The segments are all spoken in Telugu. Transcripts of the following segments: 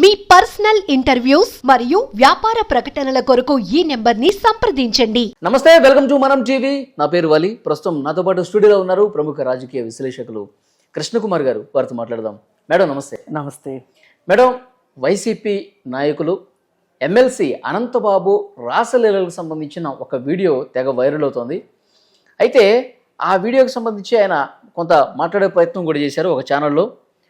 మీ పర్సనల్ ఇంటర్వ్యూస్ మరియు వ్యాపార ప్రకటనల కొరకు ఈ నెంబర్ని సంప్రదించండి. నమస్తే, వెల్కమ్ టు మనం టీవీ. నా పేరు వలి. ప్రస్తుతం నాతో పాటు స్టూడియోలో ఉన్నారు ప్రముఖ రాజకీయ విశ్లేషకులు కృష్ణకుమార్ గారు. వారితో మాట్లాడదాం. మేడం నమస్తే. నమస్తే మేడం, వైసీపీ నాయకులు ఎమ్మెల్సీ అనంతబాబు రాసలీలకు సంబంధించిన ఒక వీడియో తెగ వైరల్ అవుతోంది. అయితే ఆ వీడియోకి సంబంధించి ఆయన కొంత మాట్లాడే ప్రయత్నం కూడా చేశారు ఒక ఛానల్లో.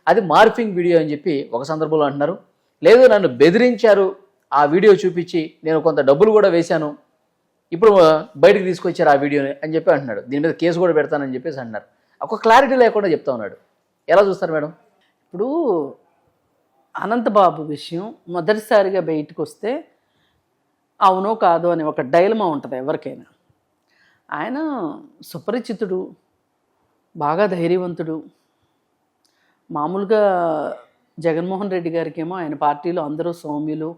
అది మార్ఫింగ్ వీడియో అని చెప్పి ఒక సందర్భంలో అంటున్నారు. లేదు, నన్ను బెదిరించారు, ఆ వీడియో చూపించి నేను కొంత డబ్బులు కూడా వేశాను, ఇప్పుడు బయటకు తీసుకొచ్చారు ఆ వీడియోని అని చెప్పి అంటున్నాడు. దీని మీద కేసు కూడా పెడతానని చెప్పేసి అంటున్నారు. ఒక క్లారిటీ లేకుండా చెప్తా ఉన్నాడు. ఎలా చూస్తారు మేడం? ఇప్పుడు అనంతబాబు విషయం మొదటిసారిగా బయటకు వస్తే అవునో కాదో అని ఒక డైలమా ఉంటుంది ఎవరికైనా. ఆయన సుపరిచితుడు, బాగా ధైర్యవంతుడు. మామూలుగా జగన్మోహన్ రెడ్డి గారికి ఏమో ఆయన పార్టీలో అందరూ సౌమ్యులు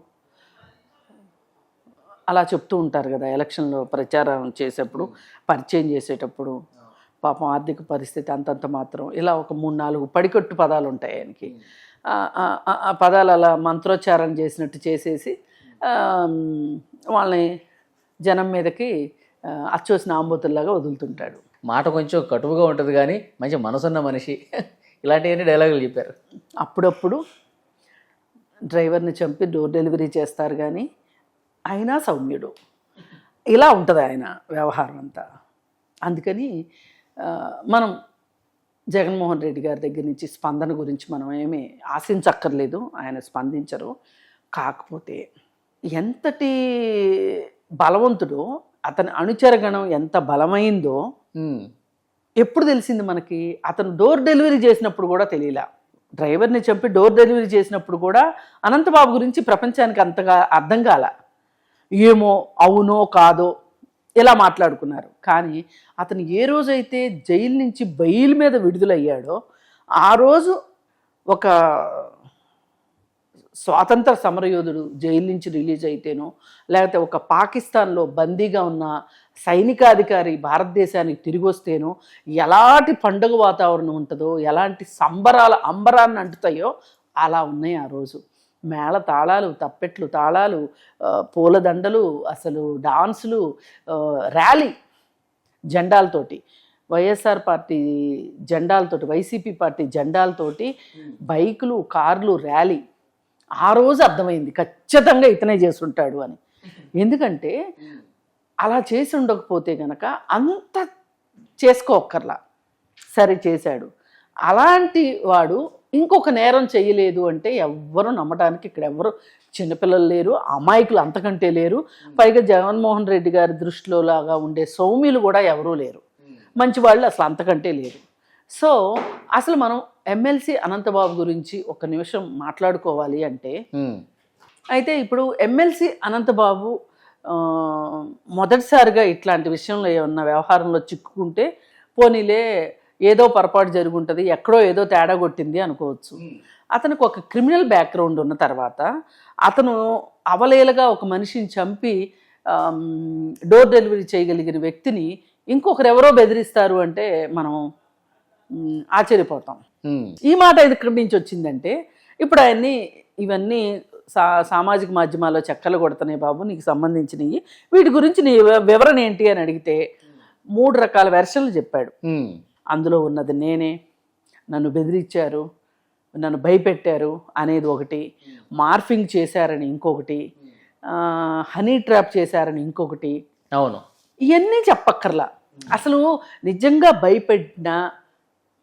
అలా చెప్తూ ఉంటారు కదా. ఎలక్షన్లో ప్రచారం చేసేటప్పుడు, పరిచయం చేసేటప్పుడు పాపం ఆర్థిక పరిస్థితి అంతంత మాత్రం, ఇలా ఒక 3-4 పడికట్టు పదాలు ఉంటాయి ఆయనకి. ఆ పదాలు అలా మంత్రోచ్చారణ చేసినట్టు చేసేసి వాళ్ళని జనం మీదకి అచ్చోసిన ఆంబోతుల్లాగా వదులుతుంటాడు. మాట కొంచెం కటువుగా ఉంటుంది కానీ మంచి మనసున్న మనిషి. ఇలాంటివన్నీ డైలాగులు చెప్పారు. అప్పుడప్పుడు డ్రైవర్ని చంపి డోర్ డెలివరీ చేస్తారు కానీ అయినా సౌమ్యుడు. ఇలా ఉంటుంది ఆయన వ్యవహారం అంతా. అందుకని మనం జగన్మోహన్ రెడ్డి గారి దగ్గర నుంచి స్పందన గురించి మనం ఏమీ ఆశించక్కర్లేదు. ఆయన స్పందించరు. కాకపోతే ఎంతటి బలవంతుడో, అతని అనుచరగణం ఎంత బలమైందో ఎప్పుడు తెలిసింది మనకి? అతను డోర్ డెలివరీ చేసినప్పుడు కూడా తెలియలా. డ్రైవర్ని చంపి డోర్ డెలివరీ చేసినప్పుడు కూడా అనంతబాబు గురించి ప్రపంచానికి అంతగా అర్థం కాల. ఏమో అవునో కాదో ఇలా మాట్లాడుకున్నారు. కానీ అతను ఏ రోజైతే జైలు నుంచి బెయిల్ మీద విడుదలయ్యాడో ఆ రోజు ఒక స్వాతంత్ర సమరయోధుడు జైలు నుంచి రిలీజ్ అయితేనో, లేకపోతే ఒక పాకిస్తాన్లో బందీగా ఉన్న సైనికాధికారి భారతదేశానికి తిరిగి వస్తేనో ఎలాంటి పండుగ వాతావరణం ఉంటుందో, ఎలాంటి సంబరాల అంబరాన్ని అంటుతాయో అలా ఉన్నాయి ఆ రోజు. మేళ తాళాలు, తప్పెట్లు తాళాలు, పూలదండలు, అసలు డాన్సులు, ర్యాలీ జెండాలతోటి, వైఎస్ఆర్ పార్టీ జెండాలతోటి, వైసీపీ పార్టీ జెండాలతోటి బైకులు, కార్లు, ర్యాలీ. ఆ రోజు అర్థమైంది ఖచ్చితంగా ఇతనే చేసుంటాడు అని. ఎందుకంటే అలా చేసి ఉండకపోతే గనక అంత చేసుకోక్కర్లా. సరే చేశాడు. అలాంటి వాడు ఇంకొక నేరం చేయలేదు అంటే ఎవ్వరూ నమ్మడానికి ఇక్కడ ఎవ్వరు చిన్నపిల్లలు లేరు, అమాయకులు అంతకంటే లేరు. పైగా జగన్మోహన్ రెడ్డి గారి దృష్టిలో లాగా ఉండే సౌమ్యులు కూడా ఎవరూ లేరు. మంచి వాళ్ళు అసలు అంతకంటే లేరు. సో అసలు మనం ఎమ్మెల్సీ అనంతబాబు గురించి ఒక నిమిషం మాట్లాడుకోవాలి అంటే, అయితే ఇప్పుడు ఎమ్మెల్సీ అనంతబాబు మొదటిసారిగా ఇట్లాంటి విషయంలో ఏమన్నా వ్యవహారంలో చిక్కుకుంటే పోనీలే ఏదో పొరపాటు జరుగుంటుంది, ఎక్కడో ఏదో తేడా కొట్టింది అనుకోవచ్చు. అతనికి ఒక క్రిమినల్ బ్యాక్గ్రౌండ్ ఉన్న తర్వాత అతను అవలేలగా ఒక మనిషిని చంపి డోర్ డెలివరీ చేయగలిగిన వ్యక్తిని ఇంకొకరు ఎవరో బెదిరిస్తారు అంటే మనం ఆశ్చర్యపోతాం. ఈ మాట ఇక్కడి నుంచి వచ్చిందంటే ఇప్పుడు ఆయన్ని ఇవన్నీ సామాజిక మాధ్యమాల్లో చెక్కలు కొడుతున్నాయి బాబు, నీకు సంబంధించినవి, వీటి గురించి నీ వివరణ ఏంటి అని అడిగితే 3 రకాల వెర్షన్లు చెప్పాడు. అందులో ఉన్నది నేనే, నన్ను బెదిరించారు, నన్ను భయపెట్టారు అనేది ఒకటి, మార్ఫింగ్ చేశారని ఇంకొకటి, హనీ ట్రాప్ చేశారని ఇంకొకటి. అవును, ఇవన్నీ చెప్పక్కర్లా. అసలు నిజంగా భయపెట్టినా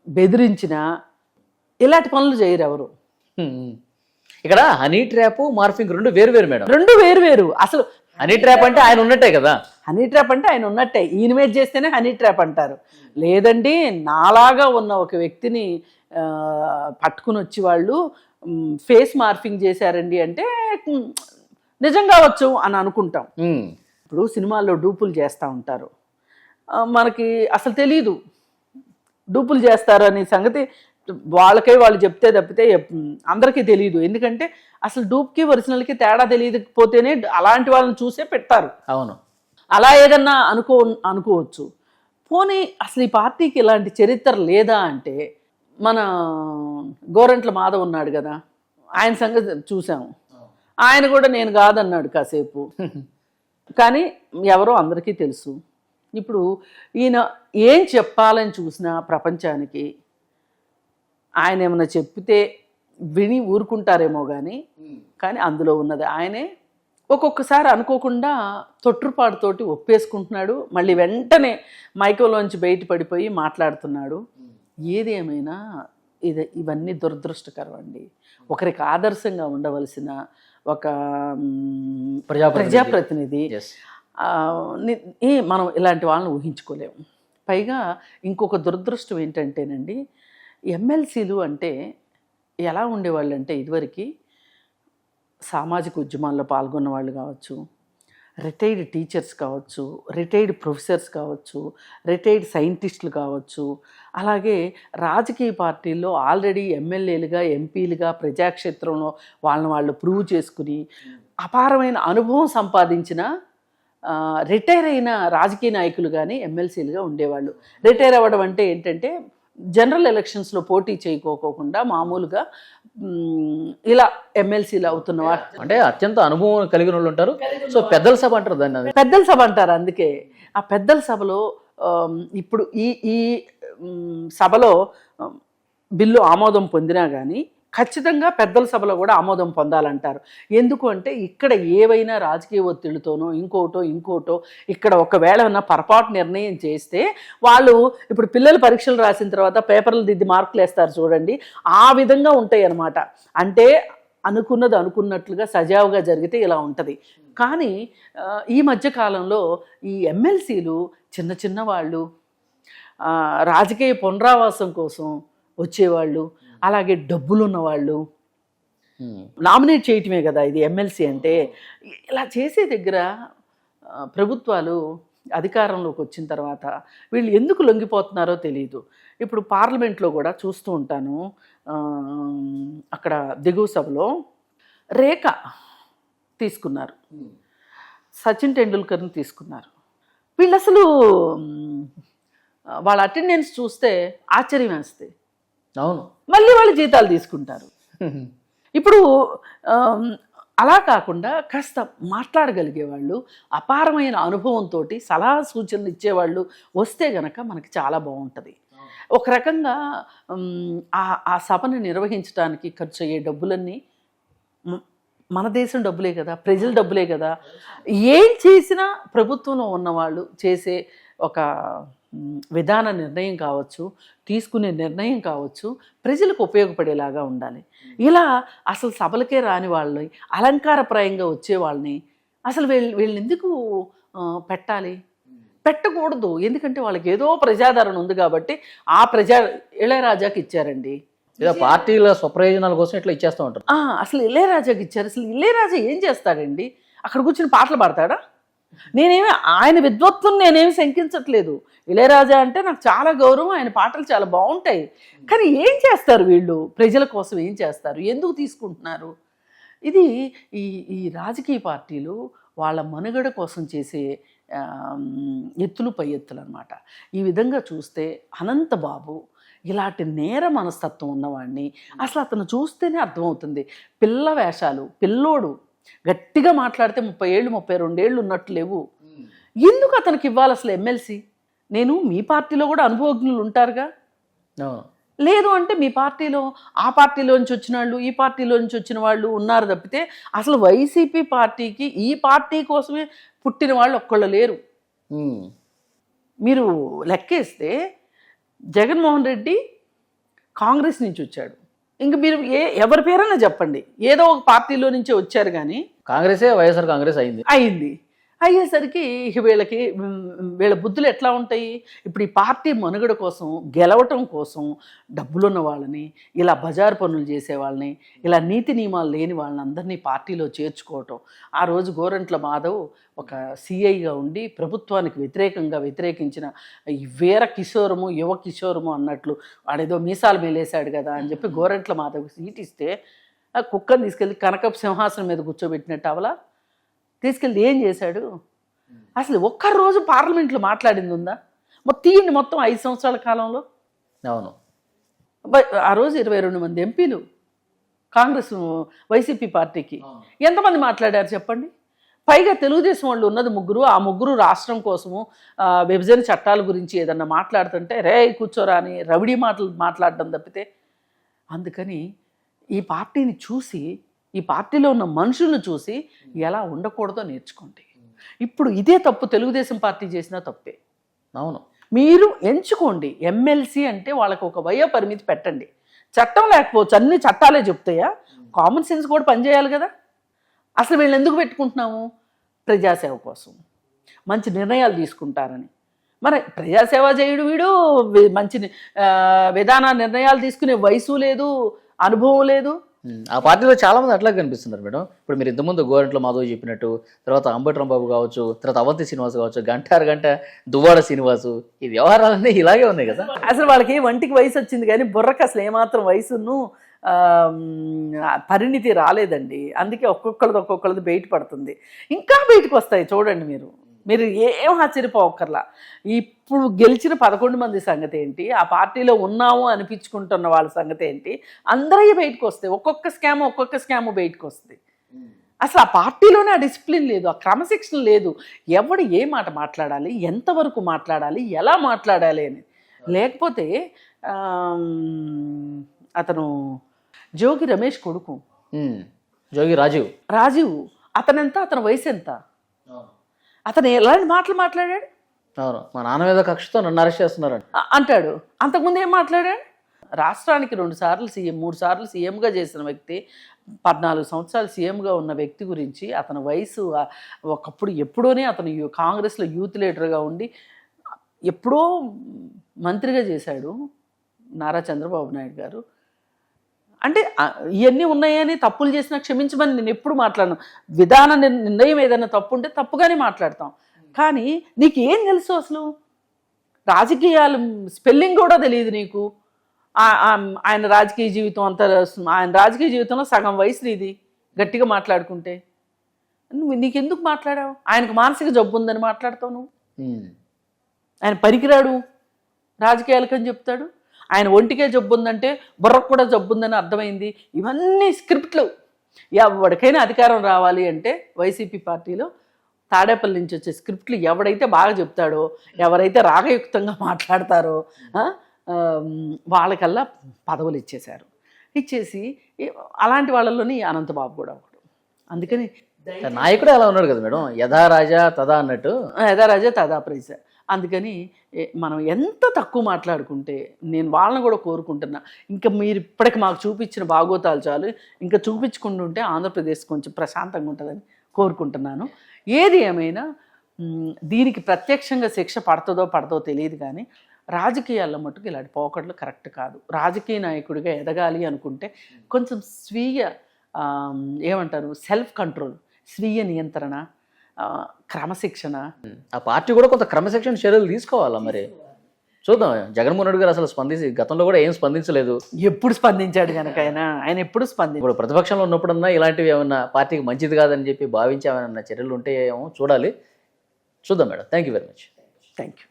బెదిరించినా ఇలాంటి పనులు చేయరు ఎవరు. ఇక్కడ హనీ ట్రాప్, మార్ఫింగ్ రెండు వేరు వేరు మేడం. రెండు వేరు వేరు. అసలు హనీ ట్రాప్ అంటే ఆయన ఉన్నట్టే కదా. హనీ ట్రాప్ అంటే ఆయన ఉన్నట్టే. ఈయనమేట్ చేస్తేనే హనీ ట్రాప్ అంటారు. లేదండి, నాలాగా ఉన్న ఒక వ్యక్తిని పట్టుకుని వచ్చి వాళ్ళు ఫేస్ మార్ఫింగ్ చేశారండి అంటే నిజం కావచ్చు అని అనుకుంటాం. ఇప్పుడు సినిమాల్లో డూపులు చేస్తూ ఉంటారు, మనకి అసలు తెలీదు డూపులు చేస్తారు అనే సంగతి. వాళ్ళు చెప్తే తప్పితే అందరికీ తెలియదు. ఎందుకంటే అసలు డూప్కి ఒరిజినల్కి తేడా తెలియకపోతేనే అలాంటి వాళ్ళని చూసే పెడతారు. అవును, అలా ఏదన్నా అనుకోవచ్చు. పోనీ అసలు ఈ పార్టీకి ఇలాంటి చరిత్ర లేదా అంటే, మన గోరంట్ల మాధవ్ ఉన్నాడు కదా, ఆయన సంగతి చూసాము. ఆయన కూడా నేను కాదన్నాడు కాసేపు. కానీ ఎవరో అందరికీ తెలుసు. ఇప్పుడు ఈయన ఏం చెప్పాలని చూసినా ప్రపంచానికి ఆయన ఏమైనా చెప్తే విని ఊరుకుంటారేమో కానీ అందులో ఉన్నది ఆయనే. ఒక్కొక్కసారి అనుకోకుండా తొట్టుపాటుతోటి ఒప్పేసుకుంటున్నాడు, మళ్ళీ వెంటనే మైకోలోంచి బయట పడిపోయి మాట్లాడుతున్నాడు. ఏదేమైనా ఇవన్నీ దురదృష్టకరం అండి. ఒకరికి ఆదర్శంగా ఉండవలసిన ఒక ప్రజాప్రతినిధి మనం ఇలాంటి వాళ్ళని ఊహించుకోలేము. పైగా ఇంకొక దురదృష్టం ఏంటంటేనండి, ఎమ్మెల్సీలు అంటే ఎలా ఉండేవాళ్ళు అంటే ఇదివరకు సామాజిక ఉద్యమాల్లో పాల్గొన్న వాళ్ళు కావచ్చు, రిటైర్డ్ టీచర్స్ కావచ్చు, రిటైర్డ్ ప్రొఫెసర్స్ కావచ్చు, రిటైర్డ్ సైంటిస్టులు కావచ్చు, అలాగే రాజకీయ పార్టీల్లో ఆల్రెడీ ఎమ్మెల్యేలుగా ఎంపీలుగా ప్రజాక్షేత్రంలో వాళ్ళని వాళ్ళు ప్రూవ్ చేసుకుని అపారమైన అనుభవం సంపాదించిన రిటైర్ అయిన రాజకీయ నాయకులు కానీ ఎమ్మెల్సీలుగా ఉండేవాళ్ళు. రిటైర్ అవ్వడం అంటే ఏంటంటే జనరల్ ఎలక్షన్స్లో పోటీ చేయకోకుండా మామూలుగా ఇలా ఎమ్మెల్సీలు అవుతున్నవారు అంటే అత్యంత అనుభవం కలిగిన వాళ్ళు ఉంటారు. సో పెద్దల సభ అంటారు దాన్ని, పెద్దల సభ అంటారు. అందుకే ఆ పెద్దల సభలో ఇప్పుడు ఈ సభలో బిల్లు ఆమోదం పొందినా కానీ ఖచ్చితంగా పెద్దల సభలో కూడా ఆమోదం పొందాలంటారు. ఎందుకు అంటే ఇక్కడ ఏవైనా రాజకీయ ఒత్తిడితోనో ఇంకోటో ఇక్కడ ఒకవేళ ఉన్న పొరపాటు నిర్ణయం చేస్తే వాళ్ళు ఇప్పుడు పిల్లలు పరీక్షలు రాసిన తర్వాత పేపర్లు దిద్ది మార్కులు వేస్తారు చూడండి, ఆ విధంగా ఉంటాయి అన్నమాట. అంటే అనుకున్నది అనుకున్నట్లుగా సజావుగా జరిగితే ఇలా ఉంటుంది. కానీ ఈ మధ్యకాలంలో ఈ ఎమ్మెల్సీలు చిన్న వాళ్ళు రాజకీయ పునరావాసం కోసం వచ్చేవాళ్ళు, అలాగే డబ్బులున్న వాళ్ళు నామినేట్ చేయటమే కదా ఇది ఎమ్మెల్సీ అంటే. ఇలా చేసే దగ్గర ప్రభుత్వాలు అధికారంలోకి వచ్చిన తర్వాత వీళ్ళు ఎందుకు లొంగిపోతున్నారో తెలియదు. ఇప్పుడు పార్లమెంట్లో కూడా చూస్తూ ఉంటాను, అక్కడ దిగువ సభలో రేఖ తీసుకున్నారు, సచిన్ టెండూల్కర్ని తీసుకున్నారు. వీళ్ళు అసలు వాళ్ళ అటెండెన్స్ చూస్తే ఆశ్చర్యం వేస్తే అవును, మళ్ళీ వాళ్ళు జీతాలు తీసుకుంటారు. ఇప్పుడు అలా కాకుండా కాస్త మాట్లాడగలిగే వాళ్ళు, అపారమైన అనుభవంతో సలహా సూచనలు ఇచ్చేవాళ్ళు వస్తే గనక మనకి చాలా బాగుంటుంది. ఒక రకంగా ఆ సభను నిర్వహించడానికి ఖర్చు అయ్యే డబ్బులన్నీ మన దేశం డబ్బులే కదా, ప్రజల డబ్బులే కదా. ఏం చేసినా ప్రభుత్వంలో ఉన్నవాళ్ళు చేసే ఒక విధాన నిర్ణయం కావచ్చు, తీసుకునే నిర్ణయం కావచ్చు, ప్రజలకు ఉపయోగపడేలాగా ఉండాలి. ఇలా అసలు సభలకే రాని వాళ్ళని, అలంకారప్రాయంగా వచ్చే వాళ్ళని అసలు వీళ్ళని ఎందుకు పెట్టాలి? పెట్టకూడదు. ఎందుకంటే వాళ్ళకి ఏదో ప్రజాదరణ ఉంది కాబట్టి ఆ ఇళయరాజాకి ఇచ్చారండి. పార్టీల స్వప్రయోజనాల కోసం ఇట్లా ఇచ్చేస్తూ ఉంటారు. అసలు ఇళయరాజాకి ఇచ్చారు. అసలు ఇళయరాజా ఏం చేస్తాడండి? అక్కడ కూర్చొని పాటలు పాడతాడా? ఆయన విద్వత్వం నేనేమి శంకించట్లేదు. ఇళయరాజా అంటే నాకు చాలా గౌరవం, ఆయన పాటలు చాలా బాగుంటాయి. కానీ ఏం చేస్తారు వీళ్ళు? ప్రజల కోసం ఏం చేస్తారు? ఎందుకు తీసుకుంటున్నారు? ఇది ఈ రాజకీయ పార్టీలు వాళ్ళ మనుగడ కోసం చేసే ఎత్తులు పై ఎత్తులు అన్నమాట. ఈ విధంగా చూస్తే అనంతబాబు ఇలాంటి నేర మనస్తత్వం ఉన్నవాడిని అసలు అతను చూస్తేనే అర్థమవుతుంది. పిల్ల వేషాలు, పిల్లోడు గట్టిగా మాట్లాడితే 30 ఏళ్ళు 32 ఏళ్ళు ఉన్నట్టు లేవు. ఎందుకు అతనికి ఇవ్వాలి అసలు ఎమ్మెల్సీ? నేను మీ పార్టీలో కూడా అనుభవజ్ఞులు ఉంటారుగా. లేదు అంటే మీ పార్టీలో ఆ పార్టీలోంచి వచ్చిన వాళ్ళు, ఈ పార్టీలోంచి వచ్చిన వాళ్ళు ఉన్నారు తప్పితే అసలు వైసీపీ పార్టీకి ఈ పార్టీ కోసమే పుట్టిన వాళ్ళు ఒక్కళ్ళు లేరు. మీరు లెక్కేస్తే జగన్మోహన్ రెడ్డి కాంగ్రెస్ నుంచి వచ్చాడు. ఇంక మీరు ఎవరి పేరైనా చెప్పండి, ఏదో ఒక పార్టీలో నుంచే వచ్చారు. కానీ కాంగ్రెసే వైఎస్ఆర్ కాంగ్రెస్ అయింది. అయ్యేసరికి వీళ్ళ బుద్ధులు ఎట్లా ఉంటాయి? ఇప్పుడు ఈ పార్టీ మనుగడ కోసం, గెలవటం కోసం డబ్బులున్న వాళ్ళని, ఇలా బజారు పనులు చేసే వాళ్ళని, ఇలా నీతి నియమాలు లేని వాళ్ళని అందరినీ పార్టీలో చేర్చుకోవటం. ఆ రోజు గోరంట్ల మాధవ్ ఒక సిఐగా ఉండి ప్రభుత్వానికి వ్యతిరేకించిన వీర కిషోరము, యువ కిషోరము అన్నట్లు వాడేదో మీసాలు మేలేశాడు కదా అని చెప్పి గోరంట్ల మాధవ్ సీట్ ఇస్తే ఆ కుక్కని తీసుకెళ్ళి కనకపు సింహాసనం మీద కూర్చోబెట్టినట్టు అవలా తీసుకెళ్ళి ఏం చేశాడు? అసలు ఒక్కరోజు పార్లమెంట్లో మాట్లాడింది ఉందా? మొత్తం 5 సంవత్సరాల కాలంలో. అవును, ఆ రోజు 22 మంది ఎంపీలు కాంగ్రెస్ వైసీపీ పార్టీకి ఎంతమంది మాట్లాడారు చెప్పండి. పైగా తెలుగుదేశం వాళ్ళు ఉన్నది ముగ్గురు, ఆ ముగ్గురు రాష్ట్రం కోసము విభజన చట్టాల గురించి ఏదన్నా మాట్లాడుతుంటే రే కూర్చోరా అని రవిడి మాటలు మాట్లాడడం తప్పితే. అందుకని ఈ పార్టీని చూసి, ఈ పార్టీలో ఉన్న మనుషులను చూసి ఎలా ఉండకూడదో నేర్చుకోండి. ఇప్పుడు ఇదే తప్పు తెలుగుదేశం పార్టీ చేసినా తప్పే. అవును, మీరు ఎంచుకోండి. ఎమ్మెల్సీ అంటే వాళ్ళకు ఒక వయో పరిమితి పెట్టండి. చట్టం లేకపోవచ్చు, అన్ని చట్టాలే చెప్తాయా? కామన్ సెన్స్ కూడా పనిచేయాలి కదా. అసలు వీళ్ళు ఎందుకు పెట్టుకుంటున్నాము? ప్రజాసేవ కోసం, మంచి నిర్ణయాలు తీసుకుంటారని. మరి ప్రజాసేవ చేయడు వీడు, మంచి విధాన నిర్ణయాలు తీసుకునే వయసు లేదు, అనుభవం లేదు. ఆ పార్టీలో చాలా మంది అట్లా కనిపిస్తున్నారు మేడం. ఇప్పుడు మీరు ఇంతకుముందు గోరంట్ల మాధవ్ చెప్పినట్టు, తర్వాత అంబటి రాంబాబు కావచ్చు, తర్వాత అవంతి శ్రీనివాస్ కావచ్చు, గంట దువ్వాడ శ్రీనివాసు, ఈ వ్యవహారాలన్నీ ఇలాగే ఉన్నాయి కదా. అసలు వాళ్ళకి వంటికి వయసు వచ్చింది కానీ బుర్రకు అసలు ఏమాత్రం వయసును పరిణితి రాలేదండి. అందుకే ఒక్కొక్కరిది బయట పడుతుంది, ఇంకా బయటకు వస్తాయి. చూడండి మీరు ఏం ఆశ్చర్యపోవక్కర్లా. ఇప్పుడు గెలిచిన 11 మంది సంగతి ఏంటి, ఆ పార్టీలో ఉన్నాము అనిపించుకుంటున్న వాళ్ళ సంగతి ఏంటి, అందరూ బయటకు వస్తాయి. ఒక్కొక్క స్కామ్ బయటకు వస్తుంది. అసలు ఆ పార్టీలోనే ఆ డిసిప్లిన్ లేదు, ఆ క్రమశిక్షణ లేదు. ఎవడు ఏ మాట మాట్లాడాలి, ఎంతవరకు మాట్లాడాలి, ఎలా మాట్లాడాలి అని. లేకపోతే అతను జోగి రమేష్ కొడుకు జోగి రాజీవ్ అతనెంత, అతని వయసు ఎంత, అతను ఎలాంటి మాటలు మాట్లాడాడు? అవును, మా నాన్న మీద కక్షతో నన్ను అరెస్ట్ చేస్తున్నారు అంటాడు. అంతకుముందు ఏం మాట్లాడాడు? రాష్ట్రానికి 2 సార్లు సీఎం, 3 సార్లు సీఎంగా చేసిన వ్యక్తి, 14 సంవత్సరాలు సీఎంగా ఉన్న వ్యక్తి గురించి అతని వయసు ఒకప్పుడు ఎప్పుడోనే అతను కాంగ్రెస్లో యూత్ లీడర్గా ఉండి ఎప్పుడో మంత్రిగా చేశాడు నారా చంద్రబాబు నాయుడు గారు. అంటే ఇవన్నీ ఉన్నాయని తప్పులు చేసినా క్షమించమని నేను ఎప్పుడు మాట్లాడను. విధాన నిర్ణయం ఏదైనా తప్పు ఉంటే తప్పుగానే మాట్లాడతాం. కానీ నీకు ఏం తెలుసు అసలు? రాజకీయాలు స్పెల్లింగ్ కూడా తెలియదు నీకు. ఆయన రాజకీయ జీవితం అంతా, ఆయన రాజకీయ జీవితంలో సగం వయసు ఇది గట్టిగా మాట్లాడుకుంటే. నీకెందుకు మాట్లాడావు? ఆయనకు మానసిక జబ్బు ఉందని మాట్లాడతావు నువ్వు. ఆయన పనికిరాడు రాజకీయాలకని చెప్తాడు. ఆయన ఒంటికే జబ్బు ఉందంటే బుర్రకు కూడా జబ్బు ఉందని అర్థమైంది. ఇవన్నీ స్క్రిప్ట్లు. ఎవరికైనా అధికారం రావాలి అంటే వైసీపీ పార్టీలో తాడేపల్లి నుంచి వచ్చే స్క్రిప్ట్లు ఎవడైతే బాగా చెప్తాడో, ఎవరైతే రాగయుక్తంగా మాట్లాడతారో వాళ్ళకల్లా పదవులు ఇచ్చేసి అలాంటి వాళ్ళలోని అనంతబాబు కూడా ఒకడు. అందుకని నాయకుడు అలా ఉన్నాడు కదా మేడం, యథా రాజా తదా అన్నట్టు. యథా రాజా తదా ప్రజ. అందుకని మనం ఎంత తక్కువ మాట్లాడుకుంటే, నేను వాళ్ళని కూడా కోరుకుంటున్నా, ఇంకా మీరు ఇప్పటికి మాకు చూపించిన భాగోతాలు చాలు, ఇంకా చూపించుకుంటుంటే ఆంధ్రప్రదేశ్ కొంచెం ప్రశాంతంగా ఉంటుందని కోరుకుంటున్నాను. ఏది ఏమైనా దీనికి ప్రత్యక్షంగా శిక్ష పడదో తెలియదు కానీ రాజకీయాల్లో మట్టుకు ఇలాంటి పోకట్లు కరెక్ట్ కాదు. రాజకీయ నాయకుడిగా ఎదగాలి అనుకుంటే కొంచెం స్వీయ ఏమంటారు, సెల్ఫ్ కంట్రోల్, స్వీయ నియంత్రణ, క్రమశిక్షణ. ఆ పార్టీ కూడా కొంత క్రమశిక్షణ చర్యలు తీసుకోవాలా? మరి చూద్దాం. జగన్మోహన్ రెడ్డి గారు అసలు స్పందించి గతంలో కూడా ఏం స్పందించలేదు. ఎప్పుడు స్పందించాడు కనుక ఆయన ఎప్పుడు ఇప్పుడు ప్రతిపక్షంలో ఉన్నప్పుడన్నా ఇలాంటివి ఏమన్నా పార్టీకి మంచిది కాదని చెప్పి భావించి ఏమైనా చర్యలు ఉంటే ఏమో చూడాలి. చూద్దాం madam. Thank you very much. Thank you.